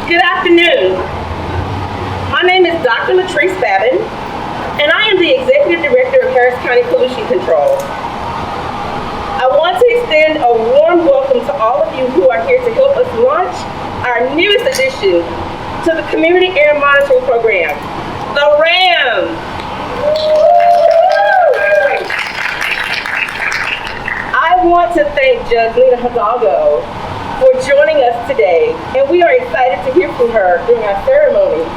Good afternoon. My name is Dr. Latrice Babin, and I am the Executive Director of Harris County Pollution Control. I want to extend a warm welcome to all of you who are here to help us launch our newest addition to the Community Air Monitoring Program, the RAAM. I want to thank Judge Lena Hidalgo for joining us today, and we are excited to hear from her during our ceremony.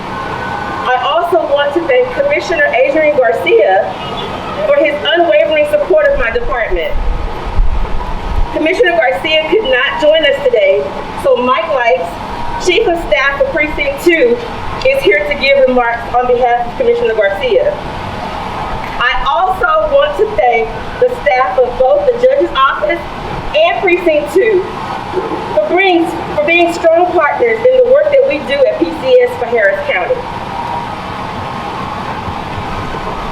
I also want to thank Commissioner Adrian Garcia for his unwavering support of my department. Commissioner Garcia could not join us today, so Mike Likes, Chief of Staff for Precinct 2, is here to give remarks on behalf of Commissioner Garcia. I also want to thank the staff of both the Judge's Office and Precinct 2 for being strong partners in the work that we do at PCS for Harris County.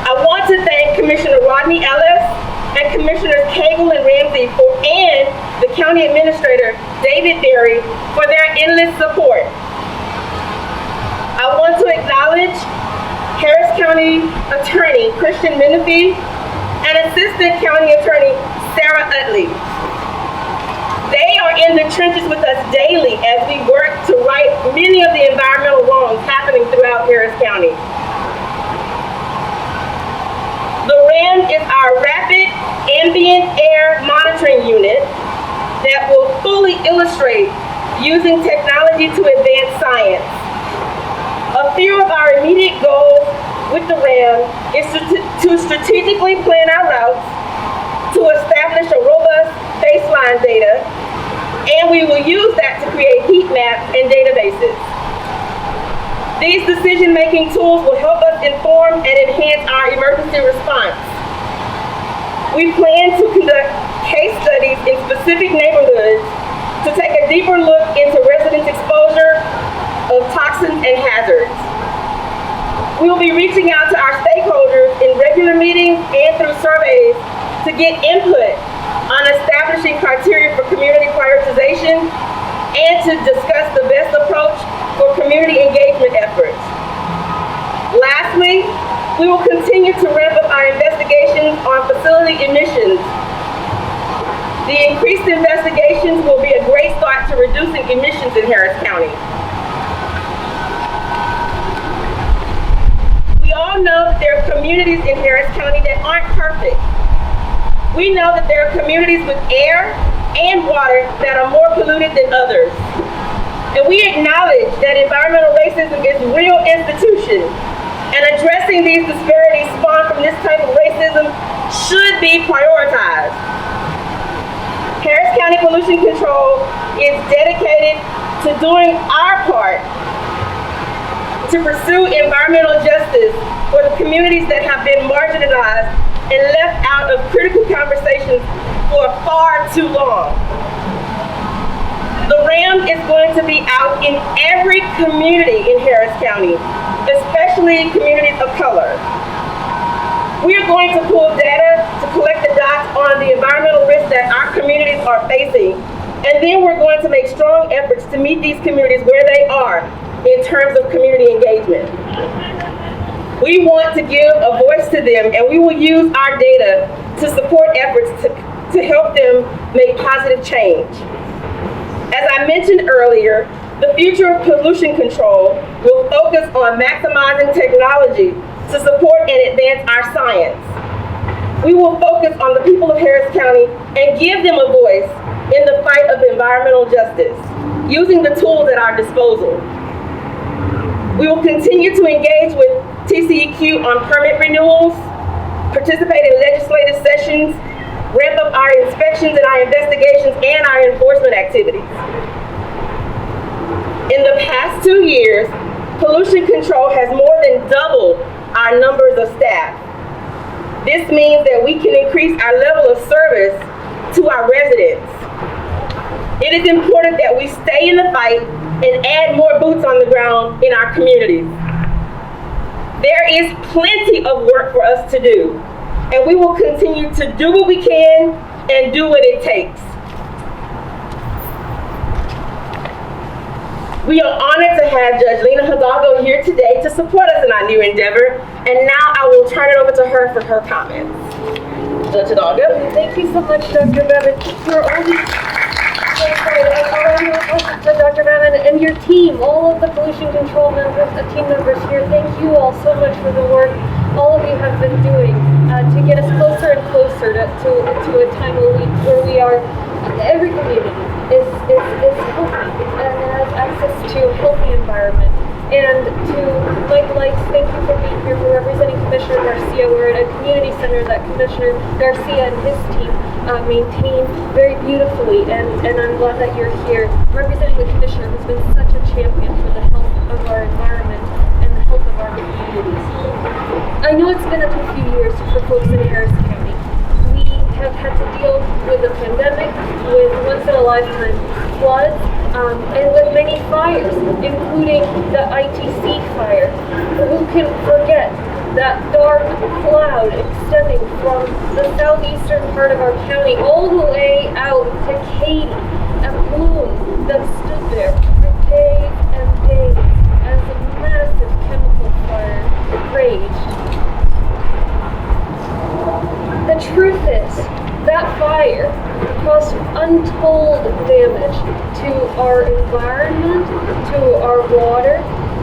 I want to thank Commissioner Rodney Ellis and Commissioners Cagle and Ramsey and the County Administrator David Berry for their endless support. I want to acknowledge Harris County Attorney Christian Menifee and Assistant County Attorney Sarah Utley. They are in the trenches with us daily as we work to right many of the environmental wrongs happening throughout Harris County. The RAAM is our Rapid Ambient Air Monitoring Unit that will fully illustrate using technology to advance science. A few of our immediate goals with the RAAM is to strategically plan our routes, to establish a robust baseline data, and we will use that to create heat maps and databases. These decision-making tools will help us inform and enhance our emergency response. We plan to conduct case studies in specific neighborhoods to take a deeper look into residents' exposure of toxins and hazards. We will be reaching out to our stakeholders in regular meetings and through surveys to get input on establishing criteria for community prioritization and to discuss the best approach for community engagement efforts. Lastly, we will continue to ramp up our investigations on facility emissions. The increased investigations will be a great start to reducing emissions in Harris County. We all know that there are communities in Harris County that aren't perfect. We know that there are communities with air and water that are more polluted than others. And we acknowledge that environmental racism is a real institution, and addressing these disparities spawned from this type of racism should be prioritized. Harris County Pollution Control is dedicated to doing our part to pursue environmental justice for the communities that have been marginalized and left out of critical conversations for far too long. The RAAM is going to be out in every community in Harris County, especially communities of color. We are going to pull data to collect the dots on the environmental risks that our communities are facing, and then we're going to make strong efforts to meet these communities where they are in terms of community engagement. We want to give a voice to them, and we will use our data to support efforts to help them make positive change. As I mentioned earlier, the future of pollution control will focus on maximizing technology to support and advance our science. We will focus on the people of Harris County and give them a voice in the fight of environmental justice, using the tools at our disposal. We will continue to engage with TCEQ on permit renewals, participate in legislative sessions, ramp up our inspections and our investigations and our enforcement activities. In the past 2 years, pollution control has more than doubled our numbers of staff. This means that we can increase our level of service to our residents. It is important that we stay in the fight and add more boots on the ground in our communities. There is plenty of work for us to do, and we will continue to do what we can and do what it takes. We are honored to have Judge Lena Hidalgo here today to support us in our new endeavor, and now I will turn it over to her for her comments. Judge Hidalgo. Thank you so much, Dr. Bevan, for all these. Dr. Bevan and your team, all of the pollution control members, the team members here, thank you all so much for the work all of you have been doing to get us closer and closer to a time where we are, every community is healthy and has access to a healthy environment. And to Mike Lights, thank you for being here, for representing Commissioner Garcia. We're at a community center that Commissioner Garcia and his team maintain very beautifully, and I'm glad that you're here representing the Commissioner who's been such a champion for the health of our environment and the health of our communities. I know it's been a few years for folks in Harris County. We have had to deal with a pandemic, with once-in-a-lifetime floods, and with many fires, including the ITC fire. Who can forget that dark cloud extending from the southeastern part of our county all the way out to Katy, a plume that stood there for days and days as a massive chemical fire raged. The truth is, that fire caused untold damage to our environment, to our water,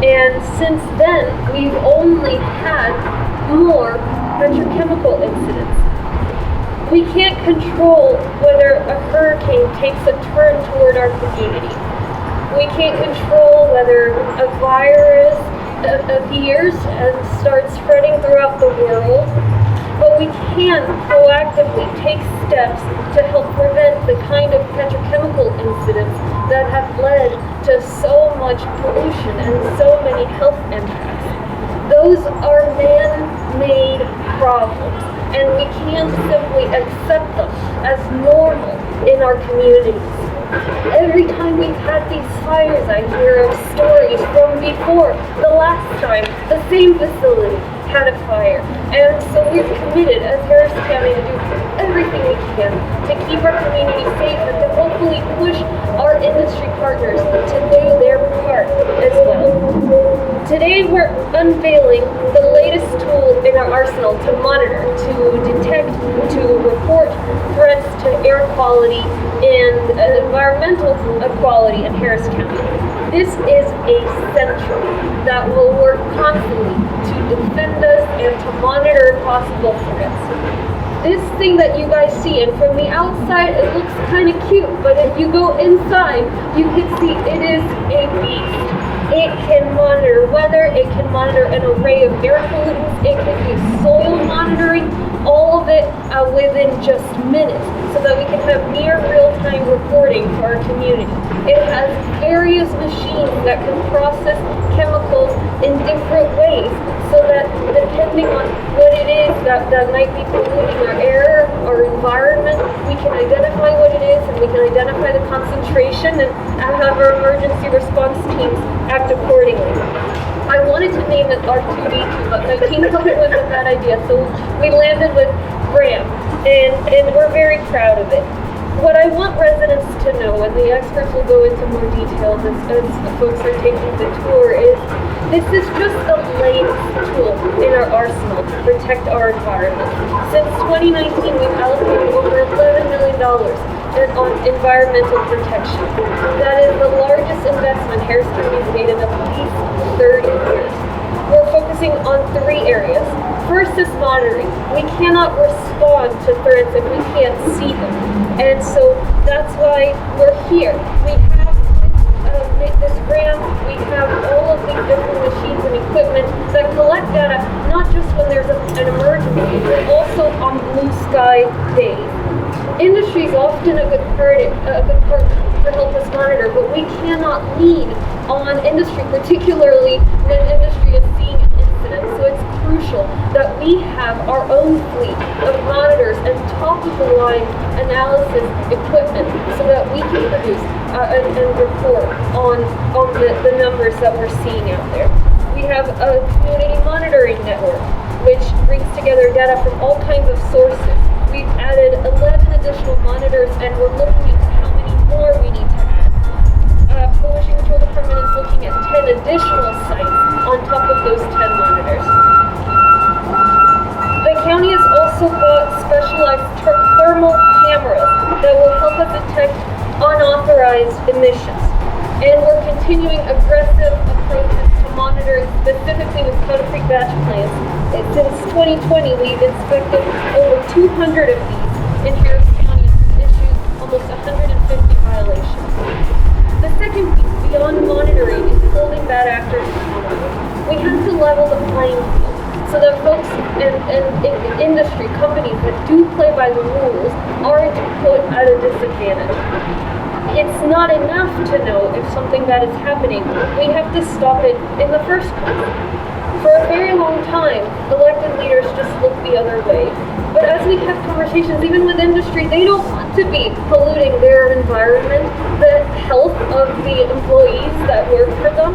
and since then, we've only had more petrochemical incidents. We can't control whether a hurricane takes a turn toward our community. We can't control whether a virus appears and starts spreading throughout the world. But we can proactively take steps to help prevent the kind of petrochemical incidents that have led to so much pollution and so many health impacts. Those are man-made problems, and we can't simply accept them as normal in our communities. Every time we've had these fires, I hear of stories from before the last time the same facility had a fire. And so we've committed as Harris County to do everything we can to keep our community safe and to hopefully push our industry partners to do their part as well. Today we're unveiling the latest tool in our arsenal to monitor, to detect, to report threats to air quality and environmental quality in Harris County. This is a sentry that will work constantly to defend us and to monitor possible threats. This thing that you guys see, and from the outside it looks kind of cute, but if you go inside, you can see it is a beast. It can monitor weather, it can monitor an array of air pollutants, it can do soil monitoring, all of it within just minutes, so that we can have near real-time reporting for our community. It has various machines that can process chemicals in different ways, so that depending on what it is that might be polluting our air, our environment, we can identify what it is and we can identify the concentration and have our emergency response teams act accordingly. I wanted to name it R2D2, but my team thought it was a bad idea, so we landed with RAAM, and we're very proud of it. What I want residents to know, and the experts will go into more details as folks are taking the tour, is this is just the latest tool in our arsenal to protect our environment. Since 2019, we've allocated over $11 million on environmental protection. That is the largest investment Harris County has made in at least 30 years. We're focusing on 3 areas. First is monitoring. We cannot respond to threats if we can't see them. And so that's why we're here. We have this RAAM, we have all of these different machines and equipment that collect data, not just when there's an emergency, but also on blue sky days. Industry is often a good partner to help us monitor, but we cannot lean on industry, particularly when industry is seeing an incident. So it's crucial that we have our own fleet of monitors and top-of-the-line analysis equipment so that we can produce and report on the numbers that we're seeing out there. We have a community monitoring network, which brings together data from all kinds of sources. We've added 11 additional monitors, and we're looking into how many more we need to add. Pollution Control Department is detect unauthorized emissions. And we're continuing aggressive approaches to monitoring, specifically with concrete batch plants. Since 2020, we've inspected over 200 of these in Harris County and issued almost 150 violations. The second piece, beyond monitoring, is holding bad actors accountable. We have to level the playing field so that folks and industry companies that do play by the rules aren't put at a disadvantage. It's not enough to know if something bad is happening. We have to stop it in the first place. For a very long time, elected leaders just look the other way. But as we have conversations, even with industry, they don't want to be polluting their environment, the health of the employees that work for them.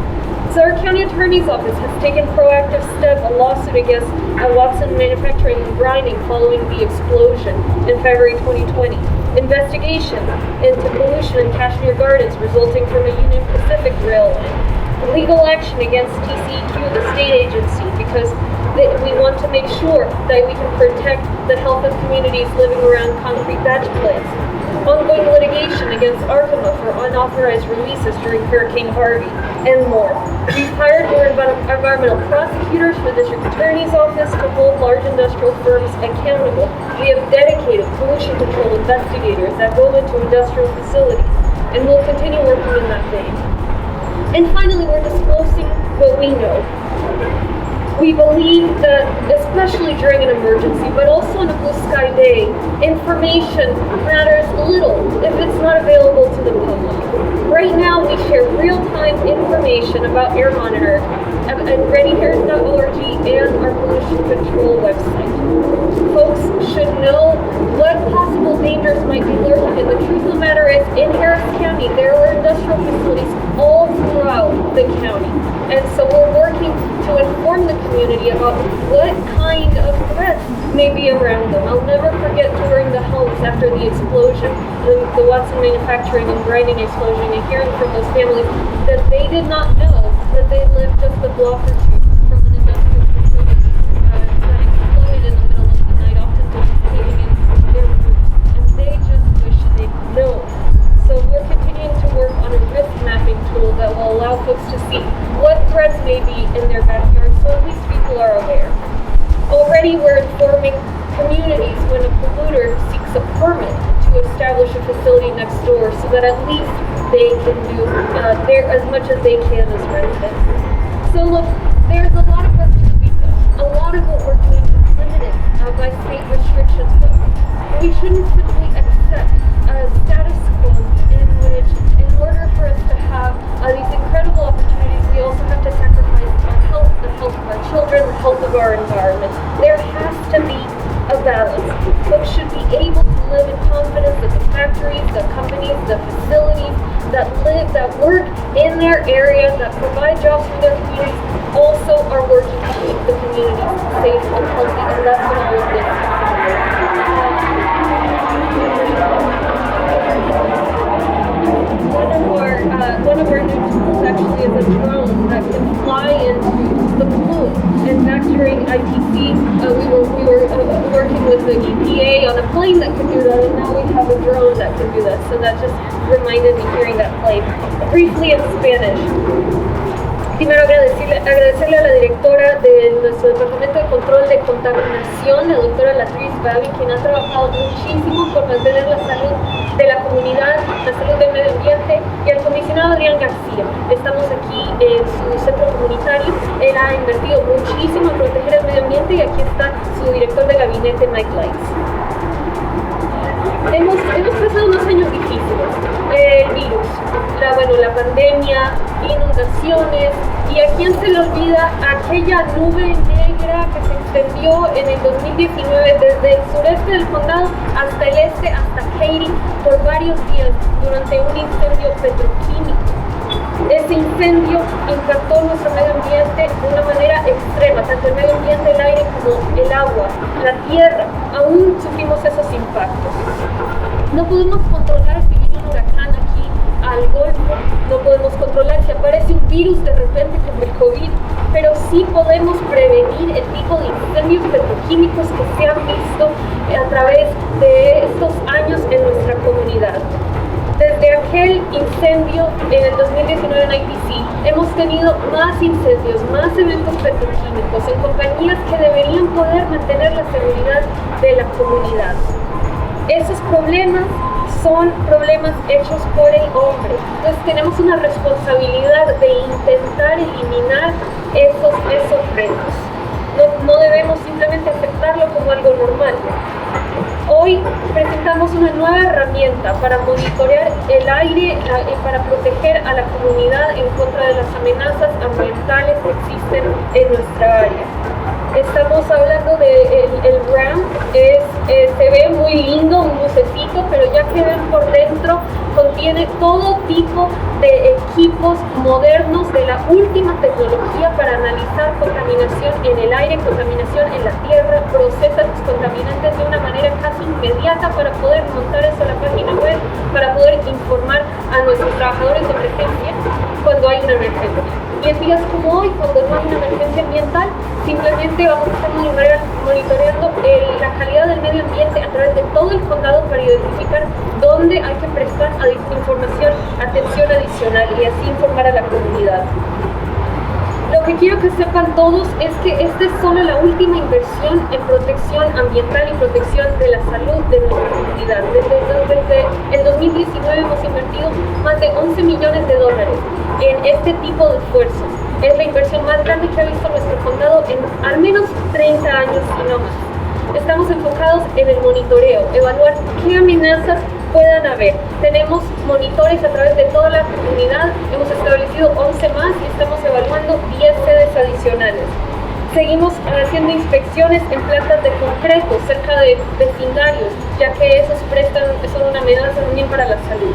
So our county attorney's office has taken proactive steps, a lawsuit against Watson Manufacturing and Grinding following the explosion in February 2020. Investigation into pollution in Kashmir Gardens resulting from a Union Pacific rail line. Legal action against TCEQ, the state agency, because we want to make sure that we can protect the health of communities living around concrete batch plants. Ongoing litigation against Arkema for unauthorized releases during Hurricane Harvey, and more. We've hired more environmental prosecutors for the district attorney's office to hold large industrial firms accountable. We have dedicated pollution control investigators that go into industrial facilities, and we'll continue working in that vein. And finally, we're disclosing what we know. We believe that, especially during an emergency, but also on a blue sky day, information matters little if it's not available to the public. Right now, we share real-time information about air monitor at readyharris.org and our pollution control website. Folks should know what possible dangers might be lurking, and the truth of the matter is, in Harris County, there are industrial facilities all throughout the county. And so we're working to inform the community about what kind of threats may be around them. I'll never forget touring the homes after the explosion, the Watson Manufacturing and Grinding explosion, and hearing from those families that they did not know that they lived just a block or two from an industrial facility that exploded in the middle of the night, oftentimes caving into their roofs, and they just wish they'd known. So we're continuing to work on a risk mapping tool that will allow folks to see what threats may be in their backyard, so at least people are aware. Already we're informing communities when a polluter seeks a permit to establish a facility next door so that at least they can do as much as they can as residents. So look, there's a lot of work to be done. A lot of what we're doing is limited by state restrictions, but we shouldn't simply accept a status quo in which, in order for us to have these incredible opportunities, we also have to sacrifice our health, the health of our children, the health of our environment. There has to be a balance. Folks should be able to live in confidence that the factories, the companies, the facilities that work in their area, that provide jobs for their communities, also are working to keep the communities safe and healthy, and that's what all of this is. One of our new tools actually is a drone that can fly into the plume. And back during ITC, we were working with the EPA on a plane that could do that, and now we have a drone that can do that. So that just reminded me hearing that plane. Briefly in Spanish. Primero agradecerle a la directora de nuestro Departamento de Control de Contaminación, la doctora Latriz Babi, quien ha trabajado muchísimo por mantener la salud de la comunidad, la salud del medio ambiente, y al comisionado Adrián García. Estamos aquí en su centro comunitario. Él ha invertido muchísimo en proteger el medio ambiente, y aquí está su director de gabinete, Mike Lights. Hemos pasado unos años difíciles. El virus, la pandemia, inundaciones, y a quién se le olvida aquella nube negra que se extendió en el 2019 desde el sureste del condado hasta el este, hasta Katy, por varios días durante un incendio petroquímico. Ese incendio impactó nuestro medio ambiente de una manera extrema, tanto el medio ambiente, el aire, como el agua, la tierra. Aún sufrimos esos impactos. No podemos controlar si viene un huracán aquí al Golfo, no podemos controlar si aparece un virus de repente como el COVID, pero sí podemos prevenir el tipo de incendios petroquímicos que se han visto a través de estos años en nuestra comunidad. Desde aquel incendio en el 2019 en IPC, hemos tenido más incendios, más eventos petroquímicos en compañías que deberían poder mantener la seguridad de la comunidad. Esos problemas son problemas hechos por el hombre. Entonces tenemos una responsabilidad de intentar eliminar esos retos. No debemos simplemente aceptarlo como algo normal. Hoy presentamos una nueva herramienta para monitorear el aire y para proteger a la comunidad en contra de las amenazas ambientales que existen en nuestra área. Estamos hablando del RAAM, se ve muy lindo, un bucecito, pero ya que ven por dentro, contiene todo tipo de equipos modernos de la última tecnología para analizar contaminación en el aire, contaminación en la tierra, procesa los contaminantes de una manera casi inmediata para poder montar eso en la página web, para poder informar a nuestros trabajadores de emergencia cuando hay una emergencia. Y en días como hoy, cuando no hay una emergencia ambiental, simplemente vamos a estar monitoreando la calidad del medio ambiente a través de todo el condado para identificar dónde hay que prestar atención adicional y así informar a la comunidad. Lo que quiero que sepan todos es que esta es solo la última inversión en protección ambiental y protección de la salud de nuestra comunidad. Desde el 2019 hemos invertido más de $11 millones en este tipo de esfuerzos. Es la inversión más grande que ha visto nuestro condado en al menos 30 años y no más. Estamos enfocados en el monitoreo, evaluar qué amenazas puedan haber. Tenemos monitores a través de toda la comunidad, hemos establecido 11 más y estamos evaluando 10 sedes adicionales. Seguimos haciendo inspecciones en plantas de concreto cerca de vecindarios, ya que esos son una amenaza también para la salud.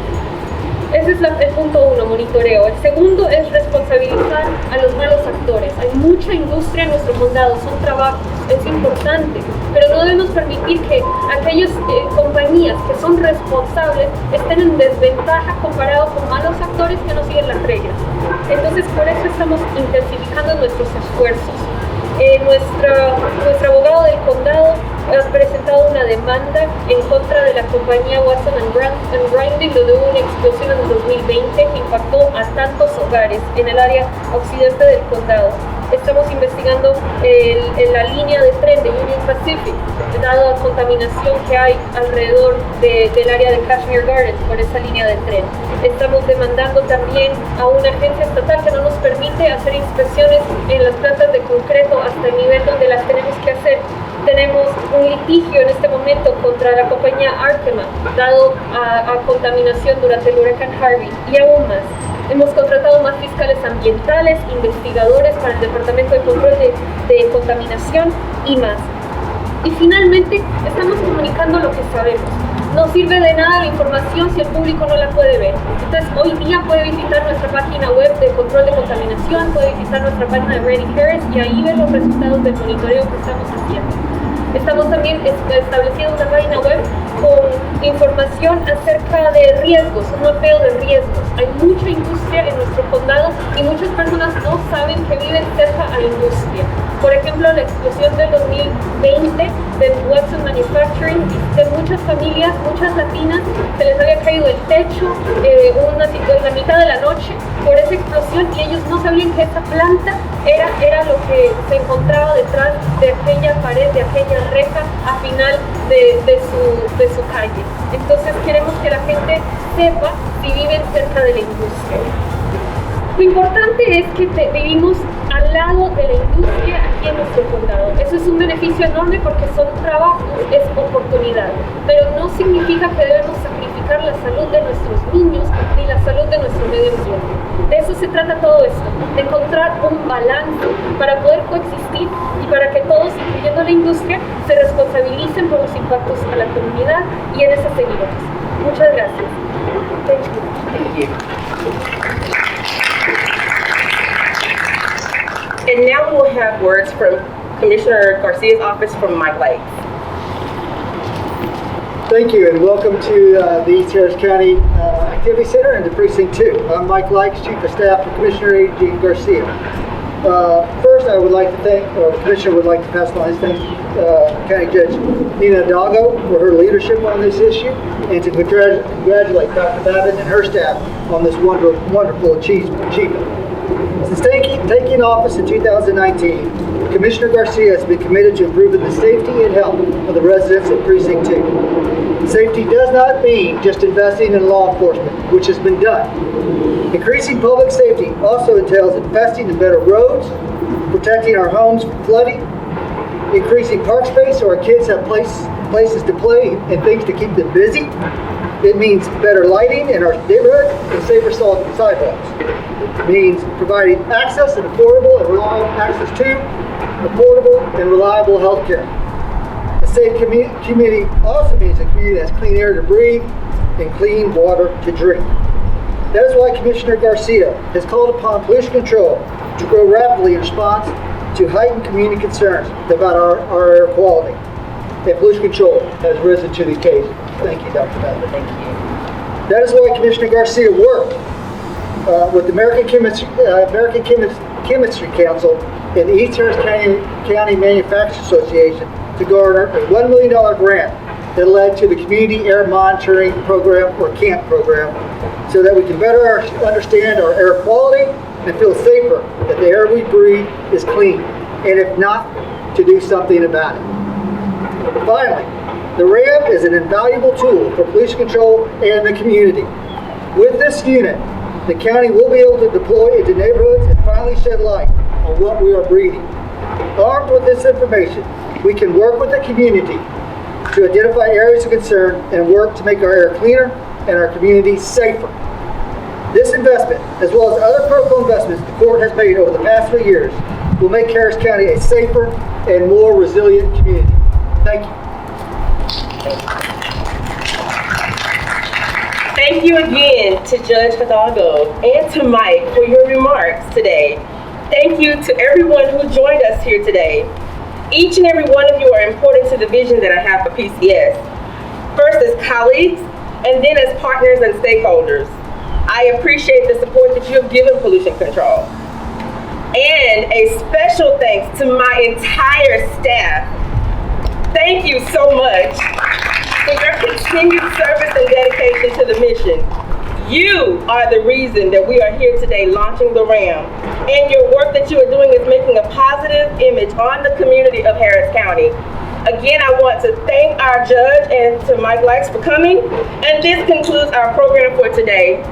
Ese es el punto 1, monitoreo. El segundo es responsabilizar a los malos actores. Hay mucha industria en nuestro condado, son trabajos, es importante, pero no debemos permitir que aquellas compañías que son responsables estén en desventaja comparado con malos actores que no siguen las reglas. Entonces, por eso estamos intensificando nuestros esfuerzos. Nuestro abogado del condado ha presentado una demanda en contra de la compañía Watson Grinding, donde hubo una explosión en el 2020 que impactó a tantos hogares en el área occidente del condado. Estamos investigando la línea de tren de Union Pacific, dada la contaminación que hay alrededor del área de Kashmir Gardens por esa línea de tren. Estamos demandando también a una agencia estatal que no nos permite hacer inspecciones en las plantas de concreto hasta el nivel donde las tenemos que hacer. Tenemos un litigio en este momento contra la compañía Arkema, dado a contaminación durante el huracán Harvey, y aún más. Hemos contratado más fiscales ambientales, investigadores para el Departamento de Control de Contaminación y más. Y finalmente, estamos comunicando lo que sabemos. No sirve de nada la información si el público no la puede ver. Entonces, hoy día puede visitar nuestra página web de control de contaminación, puede visitar nuestra página de Ready Harris y ahí ver los resultados del monitoreo que estamos haciendo. Estamos también estableciendo una página web con información acerca de riesgos, un mapeo de riesgos. Hay mucha industria en nuestro condado y muchas personas no saben que viven cerca a la industria. Por ejemplo, la explosión del 2020 de Watson Manufacturing, de muchas familias, muchas latinas, se les había caído el techo en la mitad de la noche por esa explosión y ellos no sabían que esa planta era lo que se encontraba detrás de aquella pared, de aquella reja a final de su calle. Entonces queremos que la gente sepa si viven cerca de la industria. Lo importante es que vivimos al lado de la industria aquí en nuestro condado. Eso es un beneficio enorme porque son trabajos, es oportunidad, pero no significa que debemos sacrificar la salud de nuestros niños ni la salud de nuestro medio ambiente. De eso se trata todo esto, de encontrar un balance para poder coexistir y para que todos, incluyendo la industria, se responsabilicen por los impactos a la comunidad y en eso seguimos. Muchas gracias. Thank you. And now we will have words from Commissioner Garcia's office from Mike Light. Thank you and welcome to the East Harris County Activity Center and the Precinct 2. I'm Mike Likes, Chief of Staff for Commissioner Gene Garcia. First, I would like to thank, or the Commissioner would like to pass along his thanks to County Judge Nina Hidalgo for her leadership on this issue, and to congratulate Dr. Babbitt and her staff on this wonderful achievement. Since taking office in 2019, Commissioner Garcia has been committed to improving the safety and health of the residents of Precinct 2. Safety does not mean just investing in law enforcement, which has been done. Increasing public safety also entails investing in better roads, protecting our homes from flooding, increasing park space so our kids have places to play and things to keep them busy. It means better lighting in our neighborhood and safer sidewalks. It means providing access and affordable and reliable access to affordable and reliable health care. A safe community also means a community that has clean air to breathe and clean water to drink. That is why Commissioner Garcia has called upon pollution control to grow rapidly in response to heightened community concerns about our air quality. And pollution control has risen to the occasion. Thank you, Dr. Babbitt. Thank you. That is why Commissioner Garcia worked with the American Chemistry Council and the East Harris County Manufacturers Association to garner a $1 million grant that led to the Community Air Monitoring Program, or CAMP program, so that we can better understand our air quality and feel safer that the air we breathe is clean, and if not, to do something about it. Finally, the RAAM is an invaluable tool for pollution control and the community. With this unit, the county will be able to deploy into neighborhoods and finally shed light on what we are breathing. Armed with this information, we can work with the community to identify areas of concern and work to make our air cleaner and our communities safer. This investment, as well as other critical investments the court has made over the past 3 years, will make Harris County a safer and more resilient community. Thank you. Thank you again to Judge Hidalgo and to Mike for your remarks today. Thank you to everyone who joined us here today. Each and every one of you are important to the vision that I have for PCS. First as colleagues, and then as partners and stakeholders. I appreciate the support that you have given pollution control. And a special thanks to my entire staff. Thank you so much for your continued service and dedication to the mission. You are the reason that we are here today launching the RAAM. And your work that you are doing is making a positive image on the community of Harris County. Again, I want to thank our judge and to Mike Likes for coming. And this concludes our program for today.